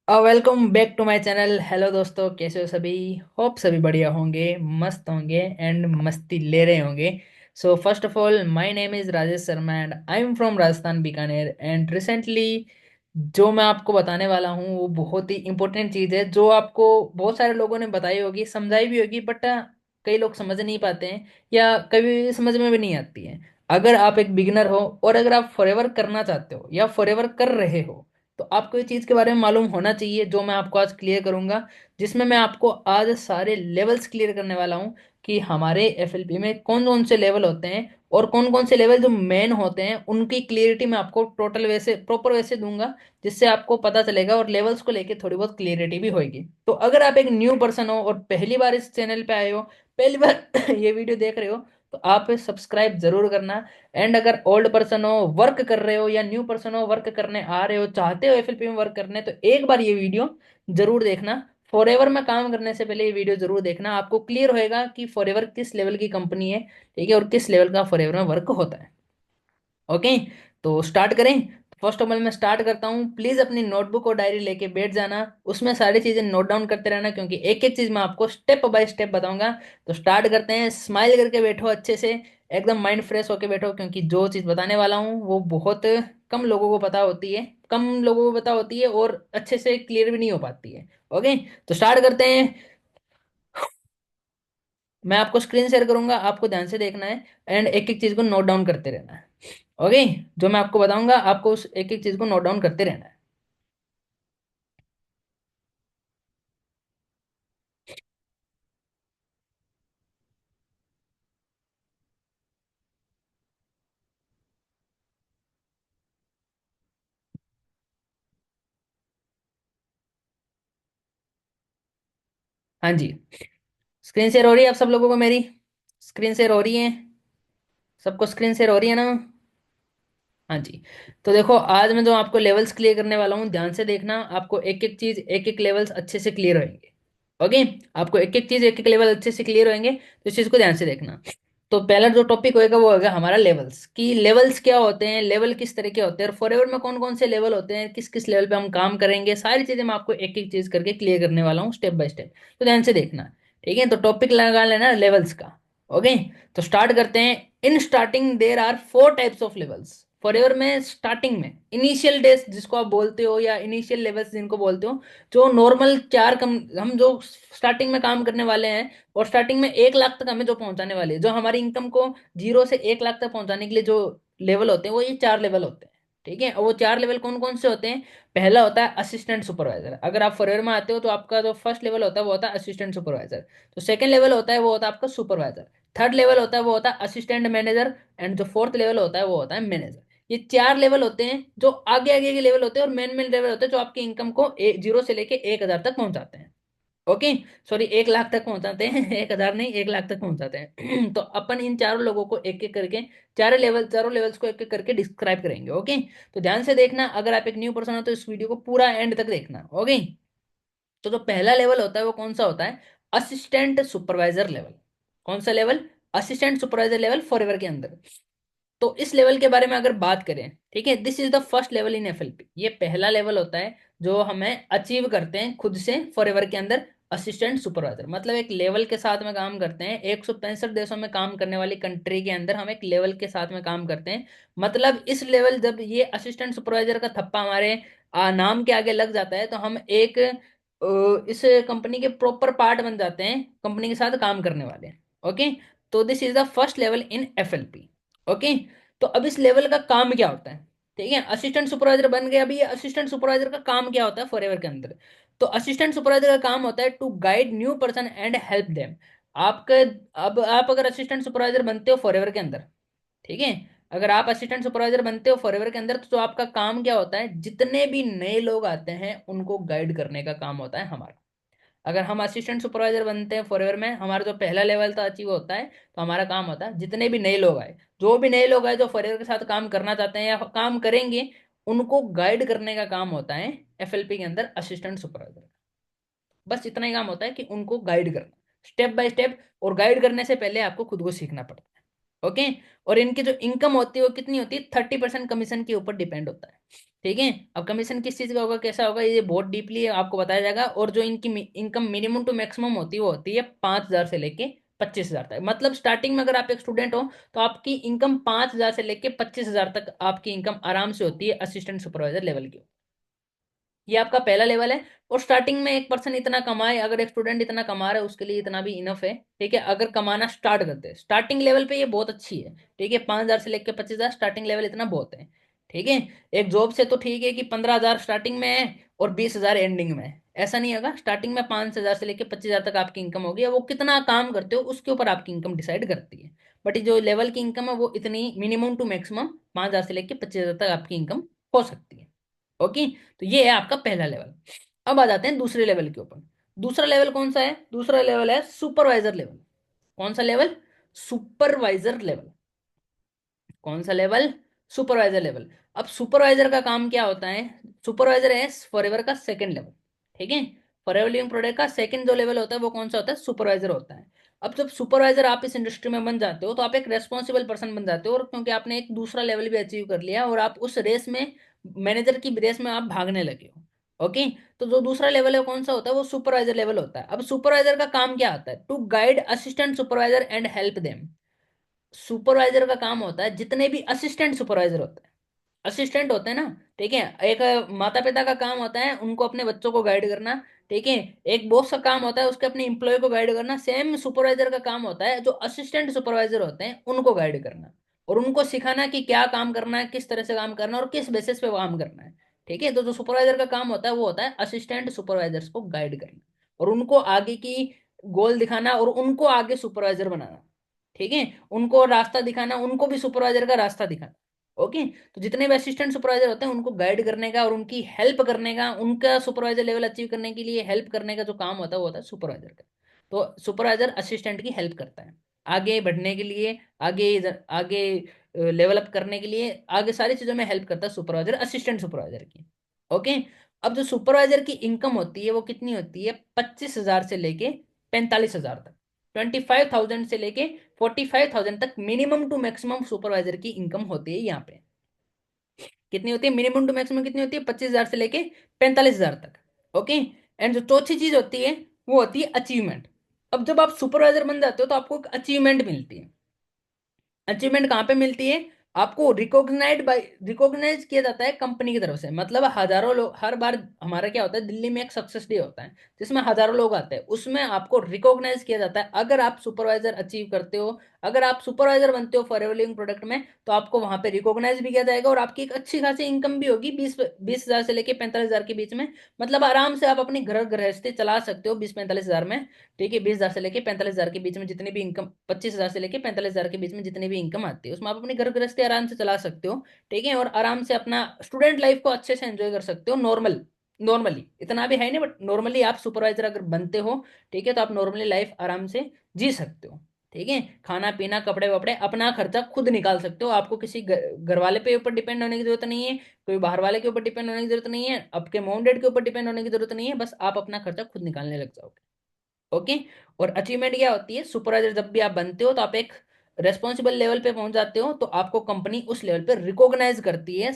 Welcome back to my channel. Hello दोस्तों, कैसे हो सभी? होप सभी बढ़िया होंगे, मस्त होंगे एंड मस्ती ले रहे होंगे। So first of all, my name is Rajesh Sharma and I am from Rajasthan Bikaner. And recently जो मैं आपको बताने वाला हूँ वो बहुत ही इंपॉर्टेंट चीज़ है, जो आपको बहुत सारे लोगों ने बताई होगी, समझाई भी होगी, बट कई लोग समझ नहीं पाते हैं या कभी समझ में भी नहीं आती है। अगर आप एक बिगिनर हो और अगर आप फॉरएवर करना चाहते हो या फॉरएवर कर रहे हो, तो आपको ये चीज़ के बारे में मालूम होना चाहिए, जो मैं आपको आज क्लियर करूंगा। जिसमें मैं आपको आज सारे लेवल्स क्लियर करने वाला हूँ कि हमारे एफएलपी में कौन कौन से लेवल होते हैं और कौन कौन से लेवल जो मेन होते हैं उनकी क्लियरिटी मैं आपको टोटल वैसे प्रॉपर वैसे दूंगा, जिससे आपको पता चलेगा और लेवल्स को लेके थोड़ी बहुत क्लियरिटी भी होगी। तो अगर आप एक न्यू पर्सन हो और पहली बार इस चैनल पे आए हो, पहली बार ये वीडियो देख रहे हो, तो आप सब्सक्राइब जरूर करना। एंड अगर ओल्ड पर्सन हो, वर्क कर रहे हो, या न्यू पर्सन हो, वर्क करने आ रहे हो, चाहते हो एफएलपी में वर्क करने, तो एक बार ये वीडियो जरूर देखना। फॉरएवर में काम करने से पहले ये वीडियो जरूर देखना, आपको क्लियर होएगा कि फॉरएवर किस लेवल की कंपनी है, ठीक है, और किस लेवल का फॉरएवर में वर्क होता है। ओके, तो स्टार्ट करें। फर्स्ट ऑफ ऑल मैं स्टार्ट करता हूँ। प्लीज अपनी नोटबुक और डायरी लेके बैठ जाना, उसमें सारी चीजें नोट डाउन करते रहना, क्योंकि एक एक चीज मैं आपको स्टेप बाय स्टेप बताऊंगा। तो स्टार्ट करते हैं। स्माइल करके बैठो, अच्छे से एकदम माइंड फ्रेश होके बैठो, क्योंकि जो चीज बताने वाला हूँ वो बहुत कम लोगों को पता होती है, कम लोगों को पता होती है और अच्छे से क्लियर भी नहीं हो पाती है। ओके, तो स्टार्ट करते हैं। मैं आपको स्क्रीन शेयर करूंगा, आपको ध्यान से देखना है एंड एक एक चीज को नोट डाउन करते रहना है। ओके, जो मैं आपको बताऊंगा आपको उस एक एक चीज को नोट डाउन करते रहना है। हाँ जी, स्क्रीन शेयर हो रही है आप सब लोगों को मेरी? स्क्रीन शेयर हो रही है? सबको स्क्रीन शेयर हो रही है ना? हाँ जी। तो देखो, आज मैं जो आपको लेवल्स क्लियर करने वाला हूँ, ध्यान से देखना, आपको एक एक चीज एक एक लेवल्स अच्छे से क्लियर होंगे। ओके, आपको एक एक चीज एक एक लेवल अच्छे से क्लियर होंगे, तो इस चीज को ध्यान से देखना। तो पहला जो टॉपिक होएगा वो होगा हमारा लेवल्स, कि लेवल्स क्या होते हैं, लेवल किस तरह के होते हैं, और फॉरएवर में कौन कौन से लेवल होते हैं, किस किस लेवल पे हम काम करेंगे, सारी चीजें मैं आपको एक एक चीज करके क्लियर करने वाला हूँ स्टेप बाय स्टेप। तो ध्यान से देखना, ठीक है? तो टॉपिक लगा लेना लेवल्स का। ओके, तो स्टार्ट करते हैं। In starting there are four types of levels. Forever में स्टार्टिंग में इनिशियल डेज जिसको आप बोलते हो, या इनिशियल लेवल्स जिनको बोलते हो, जो नॉर्मल चार कम, हम जो स्टार्टिंग में काम करने वाले हैं और स्टार्टिंग में 1 लाख तक हमें जो पहुंचाने वाले हैं, जो हमारी इनकम को 0 से 1 लाख तक पहुंचाने के लिए जो लेवल होते हैं, वो ये 4 लेवल होते हैं। ठीक है, और वो 4 लेवल कौन कौन से होते हैं? पहला होता है असिस्टेंट सुपरवाइजर। अगर आप फॉरएवर में आते हो तो आपका जो फर्स्ट लेवल होता है वो होता है असिस्टेंट सुपरवाइजर। तो सेकंड लेवल होता है वो होता है आपका सुपरवाइजर। थर्ड लेवल होता है वो होता है असिस्टेंट मैनेजर। एंड जो फोर्थ लेवल होता है वो होता है मैनेजर। ये 4 लेवल होते हैं जो आगे आगे के लेवल होते हैं, और मेन मेन लेवल होते हैं जो आपकी इनकम को 0 से लेके 1 हजार तक पहुंचाते हैं। ओके, सॉरी, 1 लाख तक पहुंचाते हैं 1 हजार नहीं, 1 लाख तक पहुंचाते हैं तो अपन इन चारों लोगों को एक एक करके, चारों लेवल्स को एक एक करके डिस्क्राइब करेंगे। ओके, तो ध्यान से देखना, अगर आप एक न्यू पर्सन हो तो इस वीडियो को पूरा एंड तक देखना। ओके, तो जो पहला लेवल होता है वो कौन सा होता है? Assistant supervisor level. कौन सा level? Assistant supervisor level forever के अंदर। तो इस लेवल के बारे में अगर बात करें, ठीक है, this is the first level in FLP. ये पहला लेवल होता है जो हमें अचीव करते हैं खुद से फॉरएवर के अंदर। असिस्टेंट सुपरवाइजर मतलब एक लेवल के साथ में काम करते हैं। 165 देशों में काम करने वाली कंट्री के अंदर हम एक लेवल के साथ में काम करते हैं। मतलब इस लेवल, जब ये असिस्टेंट सुपरवाइजर का थप्पा हमारे नाम के आगे लग जाता है, तो हम एक इस कंपनी के प्रॉपर पार्ट बन जाते हैं, कंपनी के साथ काम करने वाले। ओके, तो this is the first level in FLP. Okay, तो अब इस लेवल का काम क्या होता है? ठीक है, असिस्टेंट सुपरवाइजर बन गया। अभी ये असिस्टेंट सुपरवाइजर का काम क्या होता है फॉरएवर के अंदर? तो असिस्टेंट सुपरवाइजर का काम होता है to guide new person and help them. आपका, अब आप अगर असिस्टेंट सुपरवाइजर बनते हो फॉरएवर के अंदर, ठीक है, अगर आप असिस्टेंट सुपरवाइजर बनते हो फॉरएवर के अंदर, तो आपका काम क्या होता है? जितने भी नए लोग आते हैं उनको गाइड करने का काम होता है हमारा। अगर हम असिस्टेंट सुपरवाइजर बनते हैं फॉरएवर में, हमारा जो पहला लेवल था अचीव होता है, तो हमारा काम होता है जितने भी नए लोग आए, जो भी नए लोग आए जो फॉरएवर के साथ काम करना चाहते हैं या काम करेंगे, उनको गाइड करने का काम होता है एफएलपी के अंदर असिस्टेंट सुपरवाइजर। बस इतना ही काम होता है कि उनको गाइड करना, स्टेप बाय स्टेप। और गाइड करने से पहले आपको खुद को सीखना पड़ता है। ओके, और इनकी जो इनकम होती है वो कितनी होती है? 30% कमीशन के ऊपर डिपेंड होता है। ठीक है। अब कमीशन किस चीज का होगा, कैसा होगा, ये बहुत डीपली आपको बताया जाएगा। और जो इनकी इनकम मिनिमम टू मैक्सिमम होती है वो होती है 5,000 से लेके 25,000 तक। मतलब स्टार्टिंग में अगर आप एक स्टूडेंट हो तो आपकी इनकम 5,000 से लेके 25,000 तक आपकी इनकम आराम से होती है असिस्टेंट सुपरवाइजर लेवल की। ये आपका पहला लेवल है। और स्टार्टिंग में एक पर्सन इतना कमाए, अगर एक स्टूडेंट इतना कमा रहा है उसके लिए इतना भी इनफ है। ठीक है, अगर कमाना स्टार्ट करते हैं स्टार्टिंग लेवल पे, ये बहुत अच्छी है। ठीक है, 5,000 से लेकर 25,000 स्टार्टिंग लेवल, इतना बहुत है। ठीक है। एक जॉब से तो ठीक है कि 15,000 स्टार्टिंग में है और 20,000 एंडिंग में है, ऐसा नहीं होगा। स्टार्टिंग में 5,000 से लेकर 25,000 तक आपकी इनकम होगी। वो कितना काम करते हो उसके ऊपर आपकी इनकम डिसाइड करती है। बट जो लेवल की इनकम है वो इतनी मिनिमम टू मैक्सिमम 5,000 से लेकर 25,000 तक आपकी इनकम हो सकती है। ओके। तो ये है आपका पहला लेवल। अब आ जाते हैं दूसरे लेवल के ऊपर। दूसरा लेवल कौन सा है, दूसरा लेवल है सुपरवाइजर लेवल। कौन सा लेवल, सुपरवाइजर लेवल। कौन सा लेवल, सुपरवाइजर लेवल। अब सुपरवाइजर का काम क्या होता है, सुपरवाइजर है फॉरएवर का सेकंड लेवल। ठीक है। फॉरएवर लिविंग प्रोडक्ट का सेकंड जो लेवल होता है वो कौन सा होता है, सुपरवाइजर होता है। अब जब सुपरवाइजर आप इस इंडस्ट्री में बन जाते हो तो आप एक रेस्पॉन्सिबल पर्सन बन जाते हो, और क्योंकि आपने एक दूसरा लेवल भी अचीव कर लिया और आप उस रेस में, मैनेजर की रेस में आप भागने लगे हो। ओके। तो जो दूसरा लेवल है वो कौन सा होता है, वो सुपरवाइजर लेवल होता है। अब सुपरवाइजर का काम क्या होता है, to guide assistant supervisor and help them. Supervisor का काम होता है, जितने भी असिस्टेंट सुपरवाइजर होते हैं, असिस्टेंट होते हैं ना, ठीक है, एक माता पिता का काम होता है उनको अपने बच्चों को गाइड करना। ठीक है। एक बॉस का काम होता है उसके अपने एम्प्लॉय को गाइड करना। सेम सुपरवाइजर का काम होता है जो असिस्टेंट सुपरवाइजर होते हैं उनको गाइड करना, और उनको सिखाना कि क्या काम करना है, किस तरह से काम करना है और किस बेसिस पे काम करना है। ठीक है। तो जो सुपरवाइजर का काम होता है वो होता है असिस्टेंट सुपरवाइजर्स को गाइड करना, और उनको आगे की गोल दिखाना, और उनको आगे सुपरवाइजर बनाना। ठीक है। उनको रास्ता दिखाना, उनको भी सुपरवाइजर का रास्ता दिखाना। ओके। तो जितने भी असिस्टेंट सुपरवाइजर होते हैं उनको गाइड करने का और उनकी हेल्प करने का, उनका सुपरवाइजर लेवल अचीव करने के लिए हेल्प करने का जो काम होता है वो होता है सुपरवाइजर का। तो सुपरवाइजर असिस्टेंट की हेल्प करता है आगे बढ़ने के लिए, आगे लेवल अप करने के लिए, आगे सारी चीजों में हेल्प करता है सुपरवाइजर असिस्टेंट सुपरवाइजर की। ओके। अब जो सुपरवाइजर की इनकम होती है वो कितनी होती है, 25,000 से लेके 45,000 तक। 25,000 से लेके 45,000 तक मिनिमम टू मैक्सिमम सुपरवाइजर की इनकम होती है यहाँ पे। कितनी होती है, मिनिमम टू मैक्सिमम कितनी होती है, 25,000 से लेके 45,000 तक। ओके। एंड जो चौथी चीज होती है वो होती है अचीवमेंट। अब जब आप सुपरवाइजर बन जाते हो तो आपको एक अचीवमेंट मिलती है। अचीवमेंट कहाँ पे मिलती है, आपको रिकॉग्नाइज किया जाता है कंपनी की तरफ से। मतलब हजारों लोग हर बार, हमारा क्या होता है दिल्ली में एक सक्सेस डे होता है जिसमें हजारों लोग आते हैं, उसमें आपको रिकॉग्नाइज किया जाता है अगर आप सुपरवाइजर अचीव करते हो। अगर आप सुपरवाइजर बनते हो फॉरएवर लिविंग प्रोडक्ट में तो आपको वहां पे रिकॉग्नाइज भी किया जाएगा, और आपकी एक अच्छी खासी इनकम भी होगी, 20,000 से लेके 45,000 के बीच में। मतलब आराम से आप अपनी घर गृहस्थी चला सकते हो 20-45,000 में। ठीक है, 20,000 से लेके 45,000 के बीच में जितनी भी इनकम, 25,000 से लेके 45,000 के बीच में जितनी भी इनकम आती है उसमें आप अपनी घर गृहस्थी आराम से चला सकते हो। ठीक है। और आराम से अपना स्टूडेंट लाइफ को अच्छे से एंजॉय कर सकते हो, नॉर्मली इतना भी है नहीं, बट नॉर्मली आप सुपरवाइजर अगर बनते हो, ठीक है, तो आप नॉर्मली लाइफ आराम से जी सकते हो। ठीक है। खाना पीना कपड़े वपड़े अपना खर्चा खुद निकाल सकते हो, आपको किसी घर वाले पे ऊपर डिपेंड होने की जरूरत नहीं है, कोई बाहर वाले के ऊपर डिपेंड होने की जरूरत नहीं है, आपके मॉम डैड के ऊपर डिपेंड होने की जरूरत नहीं है, बस आप अपना खर्चा खुद निकालने लग जाओगे। ओके। और अचीवमेंट क्या होती है, सुपरवाइजर जब भी आप बनते हो तो आप एक रेस्पॉन्सिबल लेवल पे पहुंच जाते हो तो आपको कंपनी उस लेवल पे रिकॉग्नाइज करती है,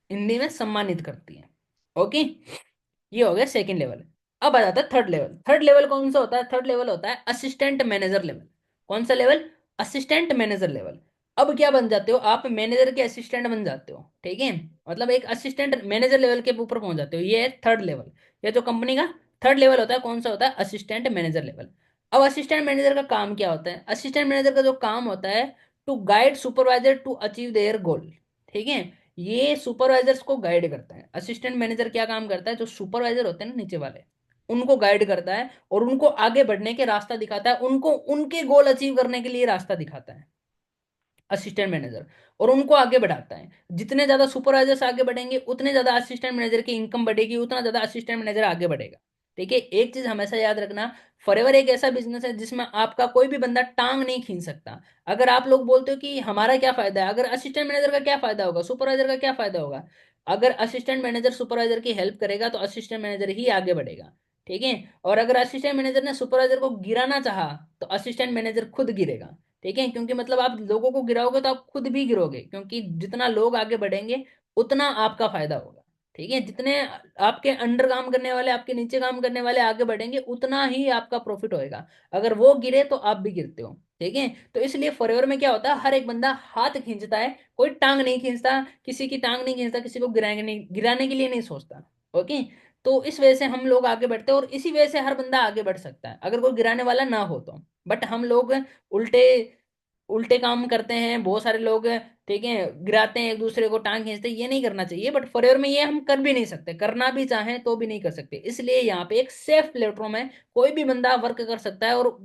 हिंदी में सम्मानित करती है। ओके। ये हो गया सेकंड लेवल। अब आ जाता है थर्ड लेवल। थर्ड लेवल कौन सा होता है, थर्ड लेवल होता है असिस्टेंट मैनेजर लेवल। कौन सा लेवल, असिस्टेंट मैनेजर लेवल। अब क्या बन जाते हो आप, मैनेजर के असिस्टेंट बन जाते हो। ठीक है। मतलब एक असिस्टेंट मैनेजर लेवल के ऊपर पहुंच जाते हो, ये है थर्ड लेवल। ये जो कंपनी का थर्ड लेवल होता है कौन सा होता है, असिस्टेंट मैनेजर लेवल। अब असिस्टेंट मैनेजर का काम क्या होता है, असिस्टेंट मैनेजर का जो काम होता है, to guide supervisor to achieve their goal. ठीक है। ये सुपरवाइजर्स को गाइड करता है। असिस्टेंट मैनेजर क्या काम करता है, जो सुपरवाइजर होते हैं ना नीचे वाले, उनको गाइड करता है और उनको आगे बढ़ने के रास्ता दिखाता है, उनको उनके गोल अचीव करने के लिए रास्ता दिखाता है असिस्टेंट मैनेजर, और उनको आगे बढ़ाता है। जितने ज्यादा सुपरवाइजर्स आगे बढ़ेंगे उतने ज्यादा असिस्टेंट मैनेजर की इनकम बढ़ेगी, उतना ज्यादा असिस्टेंट मैनेजर आगे बढ़ेगा। ठीक है। एक चीज हमेशा याद रखना, फॉरएवर एक ऐसा बिजनेस है जिसमें आपका कोई भी बंदा टांग नहीं खींच सकता। अगर आप लोग बोलते हो कि हमारा क्या फायदा है, अगर असिस्टेंट मैनेजर का क्या फायदा होगा, सुपरवाइजर का क्या फायदा होगा, अगर असिस्टेंट मैनेजर सुपरवाइजर की हेल्प करेगा तो असिस्टेंट मैनेजर ही आगे बढ़ेगा। ठीक है। और अगर असिस्टेंट मैनेजर ने सुपरवाइजर को गिराना चाहा तो असिस्टेंट मैनेजर खुद गिरेगा। ठीक है। क्योंकि मतलब आप लोगों को गिराओगे तो आप खुद भी गिरोगे, क्योंकि जितना लोग आगे बढ़ेंगे उतना आपका फायदा होगा। ठीक है, जितने आपके अंडर काम करने वाले, आपके नीचे काम करने वाले आगे बढ़ेंगे, उतना ही आपका प्रॉफिट होएगा। अगर वो गिरे तो आप भी गिरते हो। ठीक है, तो इसलिए फॉरएवर में क्या होता है, हर एक बंदा हाथ खींचता है, कोई टांग नहीं खींचता, किसी की टांग नहीं खींचता, किसी को गिराने नहीं, गिराने के लिए नहीं सोचता। ओके, तो इस वजह से हम लोग आगे बढ़ते हैं, और इसी वजह से हर बंदा आगे बढ़ सकता है अगर कोई गिराने वाला ना हो तो। बट हम लोग उल्टे उल्टे काम करते हैं बहुत सारे लोग। ठीक है, गिराते हैं एक दूसरे को, टांग खींचते हैं, ये नहीं करना चाहिए। बट फॉरएवर में ये हम कर भी नहीं सकते, करना भी चाहें तो भी नहीं कर सकते। इसलिए यहाँ पे एक सेफ प्लेटफॉर्म है, कोई भी बंदा वर्क कर सकता है, और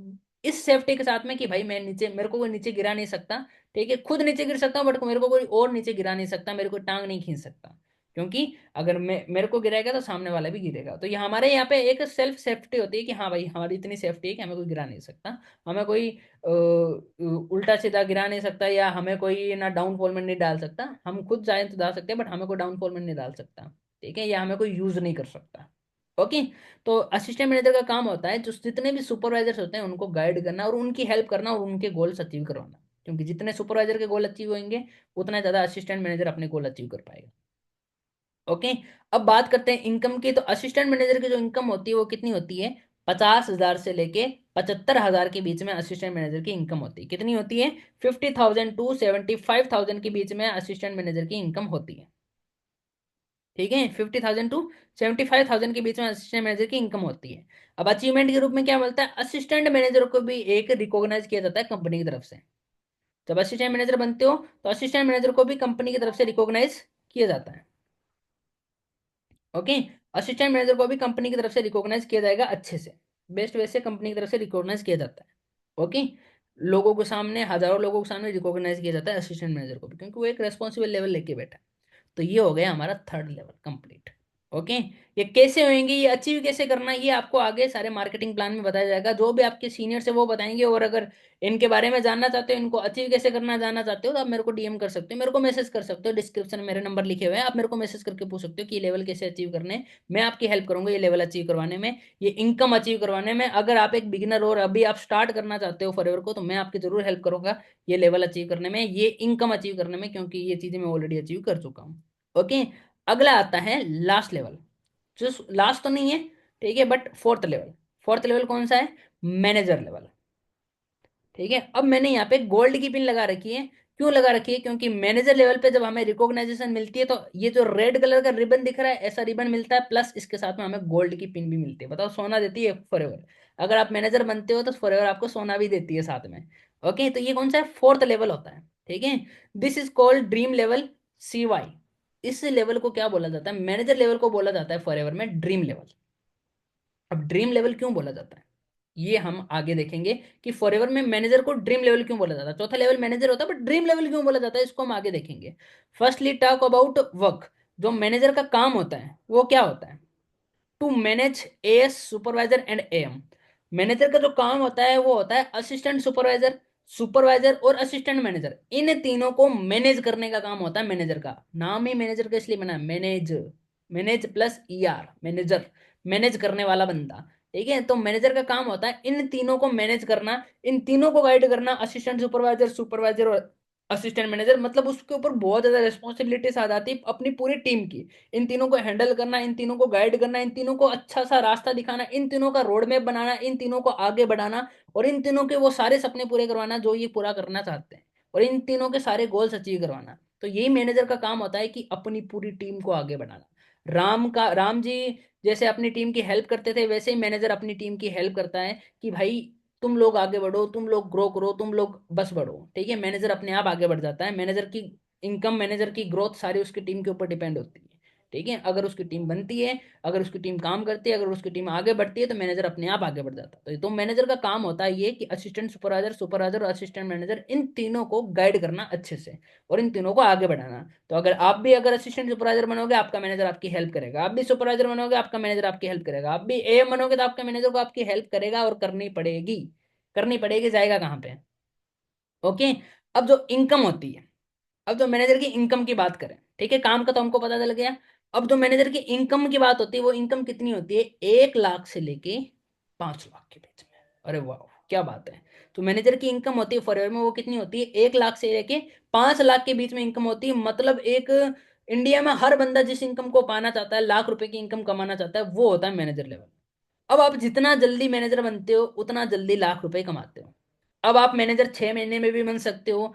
इस सेफ्टी के साथ में कि भाई मैं नीचे, मेरे को कोई नीचे गिरा नहीं सकता। ठीक है, खुद नीचे गिर सकता हूँ, बट मेरे को कोई और नीचे गिरा नहीं सकता, मेरे को टांग नहीं खींच सकता। क्योंकि अगर मैं, मेरे को गिराएगा तो सामने वाला भी गिरेगा। तो ये हमारे यहाँ पे एक सेल्फ सेफ्टी होती है कि हाँ भाई हमारी इतनी सेफ्टी है कि हमें कोई गिरा नहीं सकता, हमें कोई उल्टा सीधा गिरा नहीं सकता, या हमें कोई ना डाउनफॉल में नहीं डाल सकता। हम खुद चाहें तो डाल सकते हैं, बट हमें कोई डाउनफॉल में नहीं डाल सकता। ठीक है, या हमें कोई यूज नहीं कर सकता। ओके, तो असिस्टेंट मैनेजर का काम होता है जो जितने भी सुपरवाइजर्स होते हैं उनको गाइड करना, और उनकी हेल्प करना, और उनके गोल्स अचीव करवाना। क्योंकि जितने सुपरवाइजर के गोल अचीव होंगे, उतना ज्यादा असिस्टेंट मैनेजर अपने गोल अचीव कर पाएगा। ओके, अब बात करते हैं इनकम की। तो असिस्टेंट मैनेजर की जो इनकम होती है वो कितनी होती है, 50,000 से लेके 75,000 के बीच में असिस्टेंट मैनेजर की इनकम होती है। कितनी होती है, 50,000 टू 75,000 के बीच में असिस्टेंट मैनेजर की इनकम होती है। ठीक है, 50,000 टू 75,000 के बीच में असिस्टेंट मैनेजर की इनकम होती है। अब अचीवमेंट के रूप में क्या मिलता है, असिस्टेंट मैनेजर को भी एक रिकॉग्नाइज किया जाता है कंपनी की तरफ से। जब असिस्टेंट मैनेजर बनते हो तो असिस्टेंट मैनेजर को भी कंपनी की तरफ से रिकॉग्नाइज किया जाता है। ओके, असिस्टेंट मैनेजर को भी कंपनी की तरफ से रिकॉग्नाइज किया जाएगा अच्छे से, बेस्ट वे से कंपनी की तरफ से रिकॉग्नाइज किया जाता है। ओके, लोगों के सामने, हजारों लोगों के सामने रिकॉग्नाइज किया जाता है असिस्टेंट मैनेजर को भी, क्योंकि वो एक रेस्पॉन्सिबल लेवल लेके बैठा है। तो ये हो गया हमारा थर्ड लेवल कंप्लीट। ओके, ये कैसे होंगे, ये अचीव कैसे करना है, ये आपको आगे सारे मार्केटिंग प्लान में बताया जाएगा, जो भी आपके सीनियर्स है वो बताएंगे। और अगर इनके बारे में जानना चाहते हो, इनको अचीव कैसे करना जानना चाहते हो, तो आप मेरे को डीएम कर सकते हो, मेरे को मैसेज कर सकते हो, डिस्क्रिप्शन में मेरे नंबर लिखे हुए हैं, आप मेरे को मैसेज करके पूछ सकते हो कि ये लेवल कैसे अचीव करने हैं। मैं आपकी हेल्प करूंगा ये लेवल अचीव करवाने में, ये इनकम अचीव करवाने में। अगर आप एक बिगिनर और अभी आप स्टार्ट करना चाहते हो फॉरएवर को, तो मैं आपकी जरूर हेल्प करूंगा ये लेवल अचीव करने में, ये इनकम अचीव करने में, क्योंकि ये चीजें मैं ऑलरेडी अचीव कर चुका हूँ। ओके, अगला आता है लास्ट लेवल, जो लास्ट तो नहीं है, ठीक है, but fourth level. Fourth level कौन सा है, मैनेजर लेवल। ठीक है, अब मैंने यहाँ पे गोल्ड की पिन लगा रखी है। क्यों लगा रखी है, क्योंकि मैनेजर लेवल पे जब हमें रिकॉग्नाइजेशन मिलती है, तो ये जो रेड कलर का रिबन दिख रहा है, ऐसा रिबन मिलता है, प्लस इसके साथ में हमें गोल्ड की पिन भी मिलती है। बताओ, सोना देती है फॉरएवर। अगर आप मैनेजर बनते हो तो फॉरएवर आपको सोना भी देती है साथ में। ओके, तो ये कौन सा है, फोर्थ लेवल होता है। ठीक है, this is called dream level, CY। इस लेवल को क्या बोला जाता है, मैनेजर लेवल को बोला जाता है फॉरएवर में ड्रीम लेवल। अब ड्रीम लेवल क्यों बोला जाता है, ये हम आगे देखेंगे कि फॉरएवर में मैनेजर को ड्रीम लेवल क्यों बोला जाता है। चौथा लेवल मैनेजर होता है, बट ड्रीम लेवल क्यों बोला जाता है, इसको हम आगे देखेंगे। Firstly talk about work. जो मैनेजर का काम होता है वो क्या होता है, to manage AS supervisor and AM। Manager का जो काम होता है वो होता है असिस्टेंट सुपरवाइजर, सुपरवाइजर और असिस्टेंट मैनेजर, इन तीनों को मैनेज करने का काम होता है मैनेजर का। नाम ही मैनेजर का इसलिए बना है, manage, manage plus ER, manager, manage करने वाला बंदा। ठीक है, तो मैनेजर का काम होता है इन तीनों को मैनेज करना, इन तीनों को गाइड करना, असिस्टेंट सुपरवाइजर, सुपरवाइजर और असिस्टेंट मैनेजर। मतलब उसके ऊपर बहुत ज्यादा रिस्पॉन्सिबिलिटीज आ जाती है अपनी पूरी टीम की। इन तीनों को हैंडल करना, इन तीनों को गाइड करना, इन तीनों को अच्छा सा रास्ता दिखाना, इन तीनों का रोड मैप बनाना, इन तीनों को आगे बढ़ाना, और इन तीनों के वो सारे सपने पूरे करवाना जो ये पूरा करना चाहते हैं, और इन तीनों के सारे गोल्स अचीव करवाना। तो यही मैनेजर का काम होता है कि अपनी पूरी टीम को आगे बढ़ाना। राम जी जैसे अपनी टीम की हेल्प करते थे, वैसे ही मैनेजर अपनी टीम की हेल्प करता है कि भाई तुम लोग आगे बढ़ो, तुम लोग ग्रो करो, तुम लोग बस बढ़ो। ठीक है, मैनेजर अपने आप आगे बढ़ जाता है। मैनेजर की इनकम, मैनेजर की ग्रोथ सारी उसकी टीम के ऊपर डिपेंड होती है। ठीक है, अगर उसकी टीम बनती है, अगर उसकी टीम काम करती है, अगर उसकी टीम आगे बढ़ती है, तो मैनेजर अपने आप आगे बढ़ जाता है। तो मैनेजर का काम होता है ये कि असिस्टेंट सुपरवाइजर, सुपरवाइजर और असिस्टेंट मैनेजर, इन तीनों को गाइड करना अच्छे से, और इन तीनों को आगे बढ़ाना। तो अगर आप भी अगर असिस्टेंट सुपरवाइजर बनोगे, आपका मैनेजर आपकी हेल्प करेगा। आप भी सुपरवाइजर बनोगे, आपका मैनेजर आपकी हेल्प करेगा। आप भी AM बनोगे तो आपका मैनेजर को आपकी हेल्प करेगा, और करनी पड़ेगी, करनी पड़ेगी, जाएगा कहाँ पे। ओके, अब जो इनकम होती है, अब जो मैनेजर की इनकम की बात करें, ठीक है, काम का तो हमको पता चल गया। अब जो मैनेजर की इनकम की बात होती है, वो इनकम कितनी होती है, 1 लाख से लेके 5 लाख के बीच में। अरे वाह, क्या बात है। तो मैनेजर की इनकम होती है फॉरएवर में, वो कितनी होती है, 1 लाख से लेके 5 लाख के बीच में इनकम होती है। मतलब एक इंडिया में हर बंदा जिस इनकम को पाना चाहता है, लाख रुपए की इनकम कमाना चाहता है, वो होता है मैनेजर लेवल। अब आप जितना जल्दी मैनेजर बनते हो उतना जल्दी लाख रुपए कमाते हो। अब आप मैनेजर 6 महीने में भी बन सकते हो,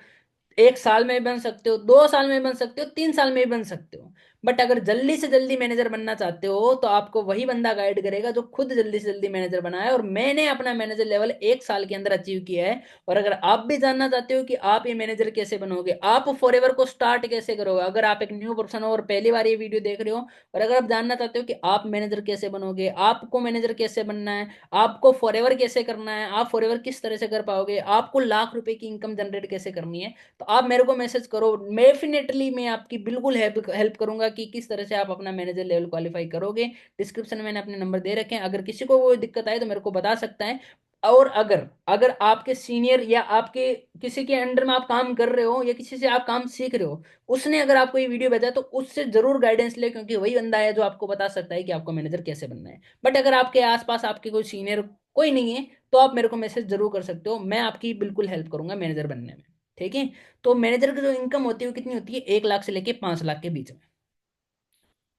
1 साल में भी बन सकते हो, 2 साल में भी बन सकते हो, 3 साल में भी बन सकते हो। बट अगर जल्दी से जल्दी मैनेजर बनना चाहते हो तो आपको वही बंदा गाइड करेगा जो खुद जल्दी से जल्दी मैनेजर बना है, और मैंने अपना मैनेजर लेवल 1 साल के अंदर अचीव किया है। और अगर आप भी जानना चाहते हो कि आप ये मैनेजर कैसे बनोगे, आप फॉरएवर को स्टार्ट कैसे करोगे, अगर आप एक न्यू पर्सन हो और पहली बार ये वीडियो देख रहे हो, और अगर आप जानना चाहते हो कि आप मैनेजर कैसे बनोगे, आपको मैनेजर कैसे बनना है, आपको फॉरएवर कैसे करना है, आप फॉरएवर किस तरह से कर पाओगे, आपको लाख रुपए की इनकम जनरेट कैसे करनी है, तो आप मेरे को मैसेज करो। डेफिनेटली मैं आपकी बिल्कुल हेल्प हेल्प करूंगा कि किस तरह से आप अपना मैनेजर लेवल क्वालिफाई करोगे। डिस्क्रिप्शन में मैंने अपने नंबर दे रखे हैं, अगर किसी को कोई दिक्कत आए तो मेरे को बता सकता है। और अगर अगर आपके सीनियर या आपके किसी के अंडर में आप काम कर रहे हो या किसी से आप काम सीख रहे हो, उसने अगर आपको ये वीडियो भेजा तो उससे जरूर गाइडेंस ले, क्योंकि वही बंदा है जो आपको बता सकता है कि आपको मैनेजर कैसे बनना है। बट अगर आपके आसपास आपके कोई सीनियर कोई नहीं है तो आप मेरे को मैसेज जरूर कर सकते हो, मैं आपकी बिल्कुल हेल्प करूंगा मैनेजर बनने में। ठीक है। तो मैनेजर की जो इनकम होती है वो कितनी होती है, 1 लाख से लेके 5 लाख के बीच में।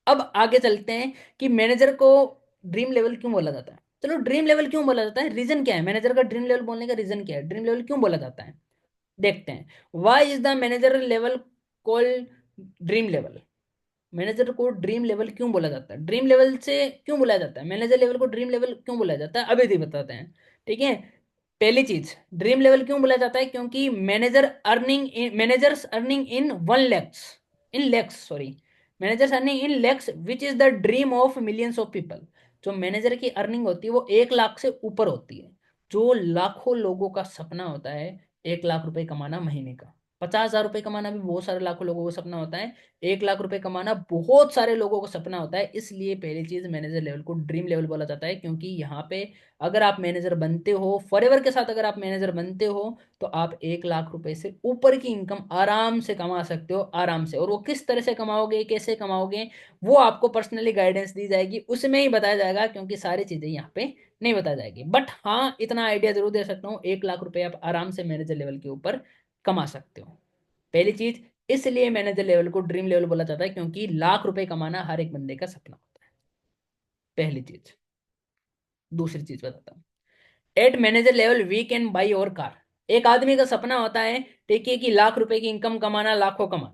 अब आगे चलते हैं कि मैनेजर को ड्रीम लेवल क्यों बोला जाता है। चलो, ड्रीम लेवल क्यों बोला जाता है, रीजन क्या है, मैनेजर का ड्रीम लेवल बोलने का रीजन क्या है, ड्रीम लेवल क्यों बोला जाता है, देखते हैं। Why is the manager level called dream level. Manager को ड्रीम लेवल क्यों बोला जाता है, ड्रीम लेवल से क्यों बोला जाता है, मैनेजर लेवल को ड्रीम लेवल क्यों बोला जाता है, अभी भी बताते हैं। ठीक है। पहली चीज, ड्रीम लेवल क्यों बोला जाता है, क्योंकि managers earning in 1 lakhs, in lakhs sorry, managers earning in lakhs which is the dream of millions of people. जो मैनेजर की अर्निंग होती है वो 1 लाख से ऊपर होती है, जो लाखों लोगों का सपना होता है। 1 लाख रुपए कमाना महीने का, 50,000 रुपए कमाना भी बहुत सारे लाखों लोगों को सपना होता है। 1 लाख रुपए कमाना बहुत सारे लोगों को सपना होता है, इसलिए पहली चीज मैनेजर लेवल को ड्रीम लेवल बोला जाता है। क्योंकि यहाँ पे अगर आप मैनेजर बनते हो फॉरएवर के साथ, अगर आप मैनेजर बनते हो तो आप 1 लाख रुपए से ऊपर की इनकम आराम से कमा सकते हो, आराम से। और वो किस तरह से कमाओगे, कैसे कमाओगे, वो आपको पर्सनली गाइडेंस दी जाएगी, उसमें ही बताया जाएगा, क्योंकि सारी चीजें यहाँ पे नहीं बताई जाएगी। बट हाँ, इतना आइडिया जरूर दे सकता हूँ, 1 लाख रुपए आप आराम से मैनेजर लेवल के ऊपर कमा सकते हो। पहली चीज, इसलिए मैनेजर लेवल को ड्रीम लेवल बोला जाता है, क्योंकि लाख रुपए कमाना हर एक बंदे का सपना होता है। पहली चीज। दूसरी चीज बताता हूँ, at manager level we can buy or car. एक आदमी का सपना होता है, ठीक है, कि लाख रुपए की इनकम कमाना, लाखों कमाना,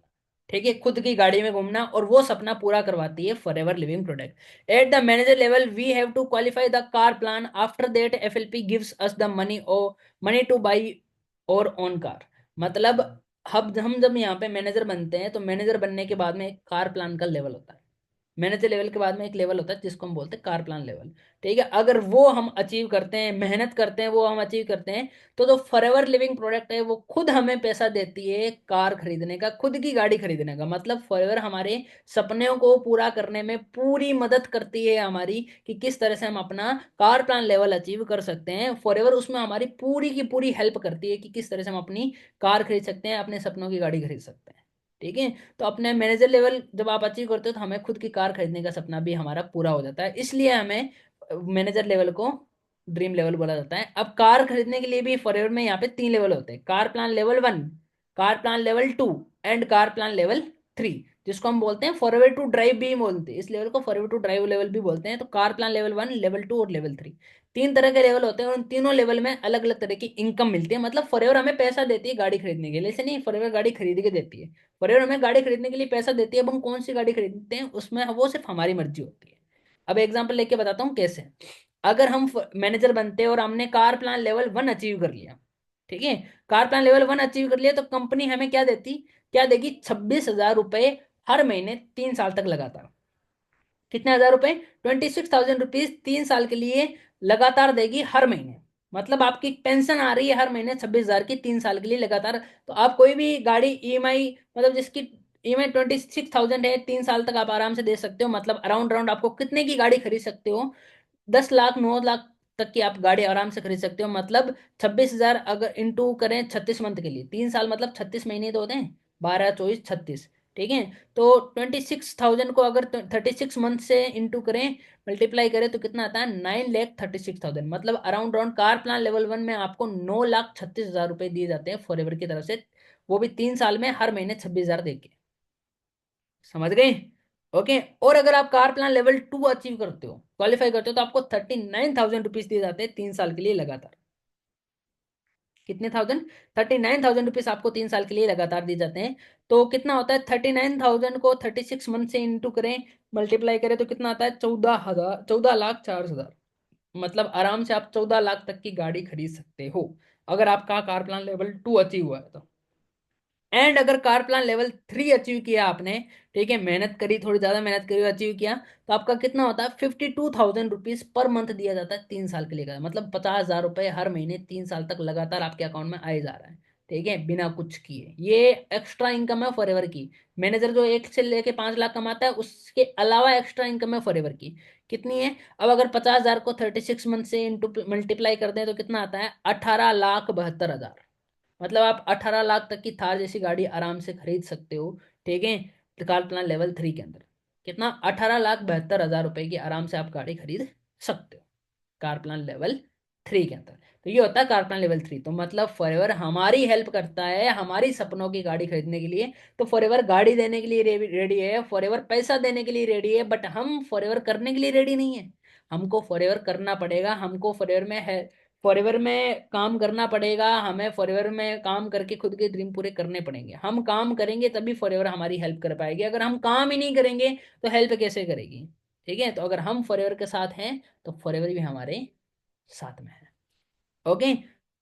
ठीक है, खुद की गाड़ी में घूमना, और वो सपना पूरा करवाती है forever living product. At the manager level we have to qualify the car plan, after that FLP gives us the money oh money to buy or own car. मतलब हम जब यहाँ पे मैनेजर बनते हैं तो मैनेजर बनने के बाद में एक कार प्लान का लेवल होता है। मैनेजर लेवल के बाद में एक लेवल होता है जिसको हम बोलते हैं कार प्लान लेवल। ठीक है। अगर वो हम अचीव करते हैं, मेहनत करते हैं, वो हम अचीव करते हैं, तो जो फॉरएवर लिविंग प्रोडक्ट है वो खुद हमें पैसा देती है कार खरीदने का, खुद की गाड़ी खरीदने का। मतलब फॉरएवर हमारे सपनों को पूरा करने में पूरी मदद करती है हमारी, कि किस तरह से हम अपना कार प्लान लेवल अचीव कर सकते हैं। फॉरएवर उसमें हमारी पूरी की पूरी हेल्प करती है कि किस तरह से हम अपनी कार खरीद सकते हैं, अपने सपनों की गाड़ी खरीद सकते हैं। ठीक है। तो अपने मैनेजर लेवल जब आप अचीव करते हो तो हमें खुद की कार खरीदने का सपना भी हमारा पूरा हो जाता है, इसलिए हमें मैनेजर लेवल को ड्रीम लेवल बोला जाता है। अब कार खरीदने के लिए भी फॉरएवर में यहाँ पे 3 लेवल होते हैं, car plan level 1, car plan level 2 and car plan level 3, जिसको हम बोलते हैं फॉरएवर टू ड्राइव भी बोलते हैं, इस लेवल को फॉरएवर टू ड्राइव लेवल भी बोलते हैं। तो कार प्लान लेवल 1, लेवल 2 और लेवल 3, 3 तरह के लेवल होते हैं, और उन तीनों लेवल में अलग अलग तरह की इनकम मिलती है। मतलब फॉरएवर हमें पैसा देती है गाड़ी खरीदने के लिए, ऐसे नहीं फॉरएवर गाड़ी खरीद के देती है, फॉरएवर हमें गाड़ी खरीदने के लिए पैसा देती है। अब हम कौन सी गाड़ी खरीदते हैं उसमें वो सिर्फ हमारी मर्जी होती है। अब एग्जांपल लेके बताता हूँ कैसे। अगर हम मैनेजर बनते हैं और हमने कार प्लान लेवल 1 अचीव कर लिया, ठीक है, कार प्लान लेवल 1 अचीव कर लिया, तो कंपनी हमें क्या देगी, 26,000 रुपए हर महीने 3 साल तक लगातार। कितने हजार रुपए, 26,000 रुपीज 3 साल के लिए लगातार देगी हर महीने। मतलब आपकी पेंशन आ रही है हर महीने 26,000 की 3 साल के लिए लगातार। तो आप कोई भी गाड़ी ईएमआई, मतलब जिसकी ईएमआई 26,000 है, 3 साल तक आप आराम से दे सकते हो। मतलब अराउंड अराउंड आपको कितने की गाड़ी खरीद सकते हो, 10 लाख 9 लाख तक की आप गाड़ी आराम से खरीद सकते हो। मतलब 26,000 अगर इंटू करें 36 मंथ के लिए, 3 साल मतलब 36 महीने तो होते हैं, 12 24 36। ठीक है। तो 26,000 को अगर 36 मंथ से इंटू करें, मल्टीप्लाई करें, तो कितना आता है, 9,36,000। मतलब around around car plan level 1 में आपको 9,36,000 रुपए दिए जाते हैं फॉरएवर की तरफ से, वो भी 3 साल में हर महीने 26,000 देके। समझ गए? ओके। और अगर आप कार प्लान लेवल 2 अचीव करते हो, क्वालिफाई करते हो, तो आपको 39,000 रुपीज दिए जाते हैं 3 साल के लिए लगातार। कितने थाउजेंड? 39,000 रुपीज आपको 3 साल के लिए लगातार दिए जाते हैं। तो कितना होता है? 39,000 को 36 मंथ से इंटू करें, मल्टीप्लाई करें, तो कितना आता है? 14,000, 14,04,000। मतलब आराम से आप 14 लाख तक की गाड़ी खरीद सकते हो, अगर आपका कार प्लान लेवल 2 अचीव हुआ है तो। एंड अगर कार प्लान लेवल 3 अचीव किया आपने, ठीक है, मेहनत करी, थोड़ी ज्यादा मेहनत करी, अचीव किया, तो आपका कितना होता है? 52,000 रुपीज पर मंथ दिया जाता है 3 साल के लिए का। मतलब 50,000 रुपए हर महीने 3 साल तक लगातार आपके अकाउंट में आए जा रहा है, ठीक है, बिना कुछ किए। ये एक्स्ट्रा इनकम है फॉरएवर की। मैनेजर जो 1 से लेके 5 लाख कमाता है, उसके अलावा एक्स्ट्रा इनकम है फॉरएवर की। कितनी है? अब अगर 50,000 को 36 मंथ से इंटू मल्टीप्लाई कर दें तो कितना आता है? 18,72,000। मतलब आप 18 लाख तक की थार जैसी गाड़ी आराम से खरीद सकते हो, ठीक है, कार प्लान लेवल 3 के अंदर। कितना? 18,72,000 रुपए की आराम से आप गाड़ी खरीद सकते हो कार प्लान लेवल 3 के अंदर। तो ये होता है कार प्लान लेवल 3। तो मतलब फॉरएवर हमारी हेल्प करता है हमारी सपनों की गाड़ी खरीदने के लिए। तो फॉरएवर गाड़ी देने के लिए रेडी है, फॉरएवर पैसा देने के लिए रेडी है, बट हम फॉरएवर करने के लिए रेडी नहीं है। हमको फॉरएवर करना पड़ेगा, हमको फॉरएवर में है, फॉरएवर में काम करना पड़ेगा, हमें फॉरएवर में काम करके खुद के ड्रीम पूरे करने पड़ेंगे। हम काम करेंगे तभी फॉरएवर हमारी हेल्प कर पाएगी, अगर हम काम ही नहीं करेंगे तो हेल्प कैसे करेगी? ठीक है, तो अगर हम फॉरएवर के साथ हैं तो फॉरएवर भी हमारे साथ में है। ओके।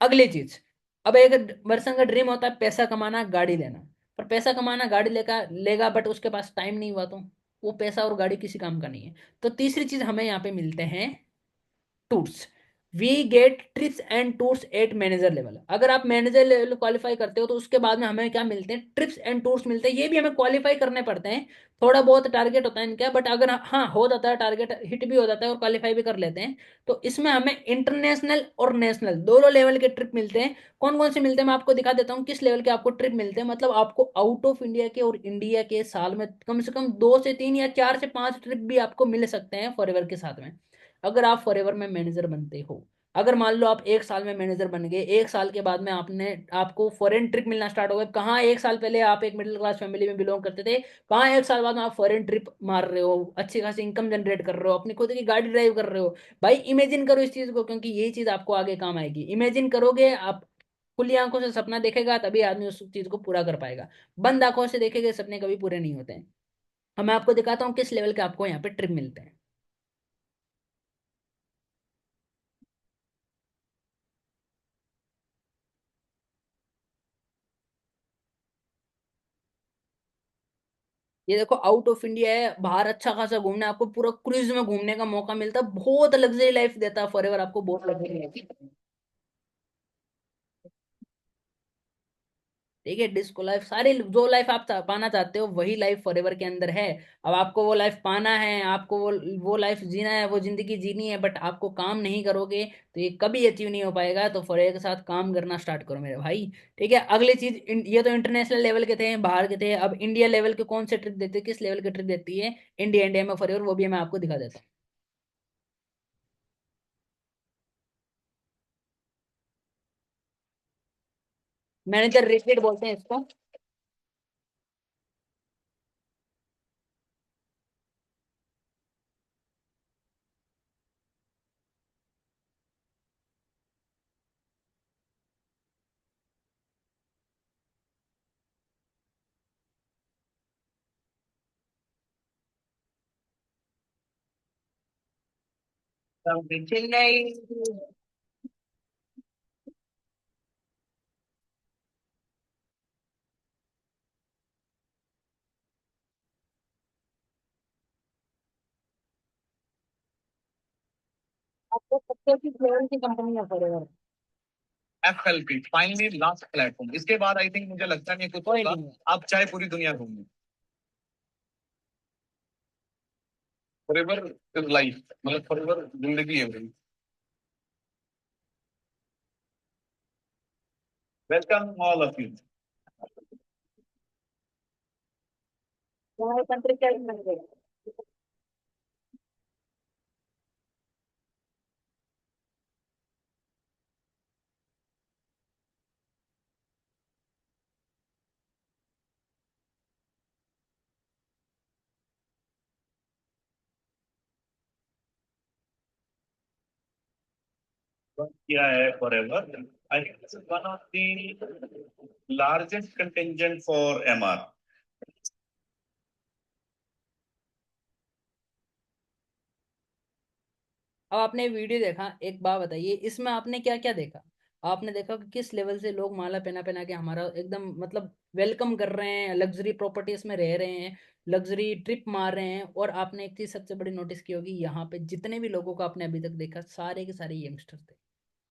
अगली चीज, अब एक पर्सन का ड्रीम होता है पैसा कमाना, गाड़ी लेना। पर पैसा कमाना, गाड़ी लेगा लेगा, बट उसके पास टाइम नहीं हुआ, तो वो पैसा और गाड़ी किसी काम का नहीं है। तो तीसरी चीज हमें यहाँ पे मिलते हैं tours. We get trips and tours at manager level. अगर आप मैनेजर लेवल क्वालिफाई करते हो तो उसके बाद में हमें क्या मिलते हैं? ट्रिप्स एंड टूर्स मिलते हैं। ये भी हमें क्वालिफाई करने पड़ते हैं, थोड़ा बहुत टारगेट होता है इनका, बट अगर हाँ हो जाता है, टारगेट हिट भी हो जाता है और क्वालिफाई भी कर लेते हैं, तो इसमें हमें इंटरनेशनल और नेशनल दोनों लेवल के ट्रिप मिलते हैं। कौन कौन से मिलते हैं मैं आपको दिखा देता हूँ, किस लेवल के आपको ट्रिप मिलते हैं। मतलब आपको आउट ऑफ इंडिया के और इंडिया के साल में कम से कम 2 से 3 या 4 से 5 ट्रिप भी आपको मिल सकते हैं फॉरएवर के साथ में, अगर आप फॉरएवर में मैनेजर बनते हो। अगर मान लो आप 1 साल में मैनेजर बन गए, 1 साल के बाद में आपने आपको फॉरेन ट्रिप मिलना स्टार्ट हो गया। कहाँ 1 साल पहले आप एक मिडिल क्लास फैमिली में बिलोंग करते थे, कहाँ 1 साल बाद में आप फॉरेन ट्रिप मार रहे हो, अच्छी खासी इनकम जनरेट कर रहे हो, अपनी खुद की गाड़ी ड्राइव कर रहे हो। भाई इमेजिन करो इस चीज को, क्योंकि यही चीज आपको आगे काम आएगी। इमेजिन करोगे आप, खुली आंखों से सपना देखेगा तभी आदमी उस चीज को पूरा कर पाएगा। बंद आंखों से देखेंगे सपने कभी पूरे नहीं होते हैं। अब मैं आपको दिखाता हूँ किस लेवल के आपको यहाँ पे ट्रिप मिलते हैं। ये देखो आउट ऑफ इंडिया है, बाहर अच्छा खासा घूमना है, आपको पूरा क्रूज में घूमने का मौका मिलता है, बहुत लग्जरी लाइफ देता है फॉरएवर आपको, बहुत लग्जरी लाइफ। ठीक है, डिस्को लाइफ, सारी जो लाइफ आप पाना चाहते हो वही लाइफ फॉरएवर के अंदर है। अब आपको वो लाइफ पाना है, आपको वो लाइफ जीना है, वो जिंदगी जीनी है, बट आपको काम नहीं करोगे तो ये कभी अचीव नहीं हो पाएगा। तो फॉरएवर के साथ काम करना स्टार्ट करो मेरे भाई। ठीक है, अगली चीज, ये तो इंटरनेशनल लेवल के थे, बाहर के थे। अब इंडिया लेवल के कौन से ट्रिप देते हैं, किस लेवल के ट्रिप देती है इंडिया? इंडिया में फॉरएवर, वो भी मैं आपको दिखा देता हूँ। मैनेजर रेटेड बोलते हैं इसको। चेन्नई। आपको सबसे अच्छी लेवल की कंपनी है forever. FLP finally last platform, इसके बाद आई थिंक मुझे लगता नहीं कुछ कोई होगा। नहीं है। आप चाहे पूरी दुनिया घूमिए, फॉरएवर इज लाइफ, मतलब फॉरएवर जिंदगी है भाई। Welcome all of you. तुम्हारे कंट्री क्या है? किया है forever, I think this is one of the largest contingent for MR. अब आपने वीडियो देखा, एक बात बताइए, इसमें आपने क्या क्या देखा? आपने देखा कि किस लेवल से लोग माला पहना पहना के हमारा एकदम मतलब वेलकम कर रहे हैं, लग्जरी प्रॉपर्टीज में रह रहे हैं, लग्जरी ट्रिप मार रहे हैं। और आपने एक चीज सबसे बड़ी नोटिस की होगी, यहाँ पे जितने भी लोगों को आपने अभी तक देखा, सारे के सारे यंगस्टर थे।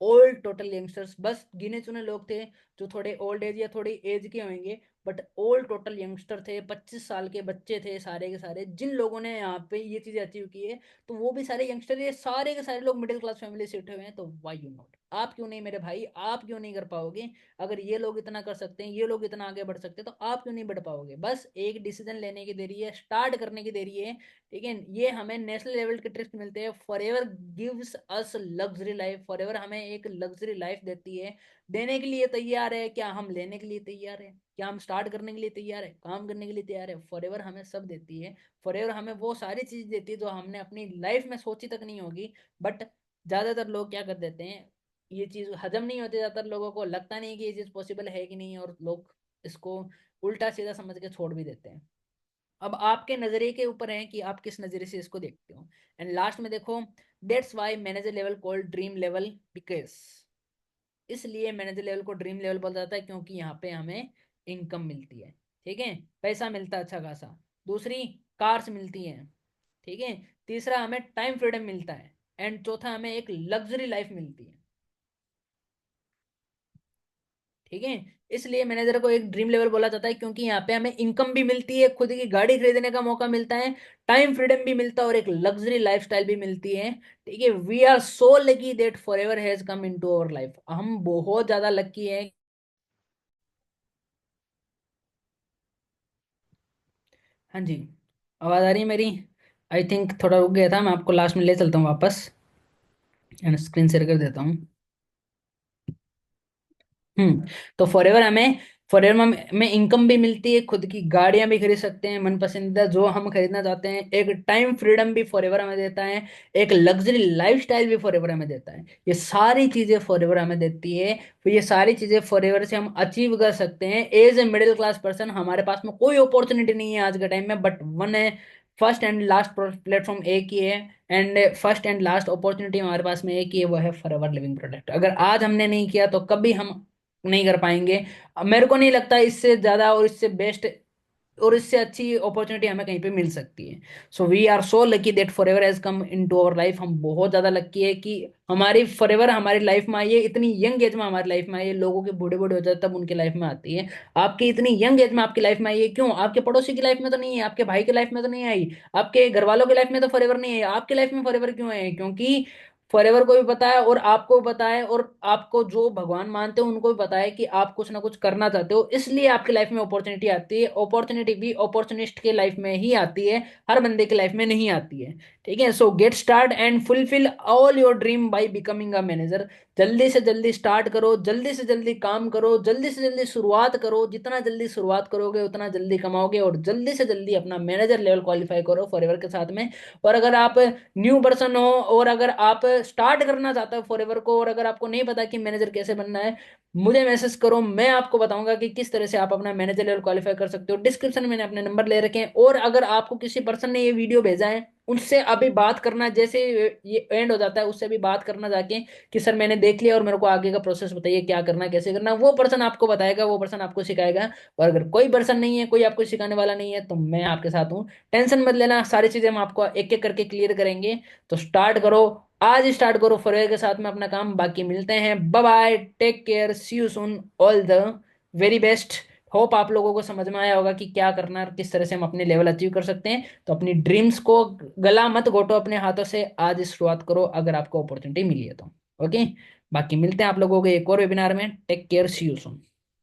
ओल्ड टोटल यंगस्टर्स, बस गिने चुने लोग थे जो थोड़े ओल्ड एज या थोड़ी एज के होंगे, बट ओल्ड टोटल यंगस्टर थे। 25 साल के बच्चे थे सारे के सारे, जिन लोगों ने यहाँ पे ये चीजें अचीव की है। तो वो भी सारे यंगस्टर, ये सारे के सारे लोग मिडिल क्लास फैमिली से उठे हुए हैं। तो वाई यू नॉट? आप क्यों नहीं मेरे भाई? आप क्यों नहीं कर पाओगे? अगर ये लोग इतना कर सकते हैं, ये लोग इतना आगे बढ़ सकते हैं, तो आप क्यों नहीं बढ़ पाओगे? बस एक डिसीजन लेने की देरी है, स्टार्ट करने की देरी है। ठीक है, ये हमें नेशनल लेवल के ट्रिप्स मिलते हैं। Forever gives us luxury life, forever हमें एक लग्जरी लाइफ देती है। देने के लिए तैयार है क्या? हम लेने के लिए तैयार है क्या? हम स्टार्ट करने के लिए तैयार है, काम करने के लिए तैयार है? फॉरएवर हमें सब देती है। फॉरएवर हमें वो सारी चीज देती है जो हमने अपनी लाइफ में सोची तक नहीं होगी। बट ज्यादातर लोग क्या कर देते हैं, ये चीज हजम नहीं होती, ज्यादातर लोगों को लगता नहीं कि ये चीज पॉसिबल है कि नहीं, और लोग इसको उल्टा सीधा समझ के छोड़ भी देते हैं। अब आपके नजरिए के ऊपर है कि आप किस नजरिए से इसको देखते हो। एंड लास्ट में देखो, that's why manager level called dream level, because इसलिए मैनेजर लेवल को ड्रीम लेवल बोला जाता है, क्योंकि यहाँ पे हमें इनकम मिलती है। ठीक है, पैसा मिलता है अच्छा खासा। दूसरी, कार्स मिलती हैं। ठीक है। तीसरा, हमें टाइम फ्रीडम मिलता है। एंड चौथा, हमें एक लग्जरी लाइफ मिलती है। ठीक है, इसलिए मैनेजर को एक ड्रीम लेवल बोला जाता है, क्योंकि यहाँ पे हमें इनकम भी मिलती है, खुद की गाड़ी खरीदने का मौका मिलता है, टाइम फ्रीडम भी मिलता है, और एक लग्जरी लाइफस्टाइल भी मिलती है। ठीक है, we are so lucky that forever has come into our life. हम बहुत ज्यादा लकी हैं। हाँ जी, आवाज आ रही है मेरी? आई थिंक थोड़ा रुक गया था, मैं आपको लास्ट में ले चलता हूँ वापस, एंड स्क्रीन शेयर कर देता हूँ। तो फॉरएवर हमें, फॉरएवर में इनकम भी मिलती है, खुद की गाड़ियां भी खरीद सकते हैं, मन पसंदीदा जो हम खरीदना चाहते हैं, एक टाइम फ्रीडम भी फॉरएवर हमें देता है, एक लग्जरी लाइफस्टाइल भी फॉरएवर हमें देता है। ये सारी चीजें फॉरएवर हमें देती है। तो ये सारी चीजें फॉरएवर से हम अचीव कर सकते हैं। As a middle class person, हमारे पास में कोई अपॉर्चुनिटी नहीं है आज के टाइम में, बट वन है, फर्स्ट एंड लास्ट प्लेटफॉर्म एक ही है। And first and last opportunity हमारे पास में एक ही है, वो है फॉरएवर लिविंग प्रोडक्ट। अगर आज हमने नहीं किया तो कभी हम नहीं कर पाएंगे। अब मेरे को नहीं लगता इससे ज्यादा और इससे बेस्ट और इससे अच्छी अपॉर्चुनिटी हमें कहीं पे मिल सकती है। So we are so lucky that forever has come into our life. हम बहुत ज्यादा लकी है कि हमारी फॉरएवर हमारी लाइफ में आई है, इतनी यंग एज में हमारी लाइफ में आई है। लोगों के बूढ़े बूढ़े हो जाते तब उनकी लाइफ में आती है, आपकी इतनी यंग एज में आपकी लाइफ में आई है। क्यों? आपके पड़ोसी की लाइफ में तो नहीं है, आपके भाई की लाइफ में तो नहीं आई, आपके घर वालों की लाइफ में तो फॉरएवर नहीं है, आपकी लाइफ में फॉरएवर क्यों है? क्योंकि फॉरएवर को भी पता है और आपको भी पता है, और आपको जो भगवान मानते हो उनको भी पता है कि आप कुछ ना कुछ करना चाहते हो, इसलिए आपकी लाइफ में अपॉर्चुनिटी आती है। अपॉर्चुनिटी भी अपॉर्चुनिस्ट के लाइफ में ही आती है, हर बंदे की लाइफ में नहीं आती है। ठीक है, सो get start and fulfil all your dream by becoming a manager. जल्दी से जल्दी स्टार्ट करो, जल्दी से जल्दी काम करो, जल्दी से जल्दी शुरुआत करो। जितना जल्दी शुरुआत करोगे उतना जल्दी कमाओगे, और जल्दी से जल्दी अपना मैनेजर लेवल क्वालिफाई करो फॉरएवर के साथ में। और अगर आप न्यू पर्सन हो, और अगर आप स्टार्ट करना चाहते हो फॉरएवर को, और अगर आपको नहीं पता कि मैनेजर कैसे बनना है, मुझे मैसेज करो, मैं आपको बताऊंगा कि किस तरह से आप अपना मैनेजर लेवल क्वालिफाई कर सकते हो। डिस्क्रिप्शन में मैंने अपने नंबर ले रखे हैं, और अगर आपको किसी पर्सन ने ये वीडियो भेजा है, उनसे अभी बात करना, जैसे ये एंड हो जाता है उससे भी बात करना जाके कि सर मैंने देख लिया और मेरे को आगे का प्रोसेस बताइए, क्या करना है कैसे करना है। वो पर्सन आपको बताएगा, वो पर्सन आपको सिखाएगा। और अगर कोई पर्सन नहीं है, कोई आपको सिखाने वाला नहीं है, तो मैं आपके साथ हूँ। टेंशन मत लेना, सारी चीजें हम आपको एक एक करके क्लियर करेंगे। तो स्टार्ट करो, आज स्टार्ट करो फॉरएवर के साथ में अपना काम। बाकी मिलते हैं, bye bye, take care, see you soon, all the very best. Hope आप लोगों को समझ में आया होगा कि क्या करना है और किस तरह से हम अपने लेवल अचीव कर सकते हैं। तो अपनी ड्रीम्स को गला मत घोटो अपने हाथों से, आज शुरुआत करो अगर आपको अपॉर्चुनिटी मिली है तो। ओके, बाकी मिलते हैं आप लोगों के एक और वेबिनार में। Take care, see you soon.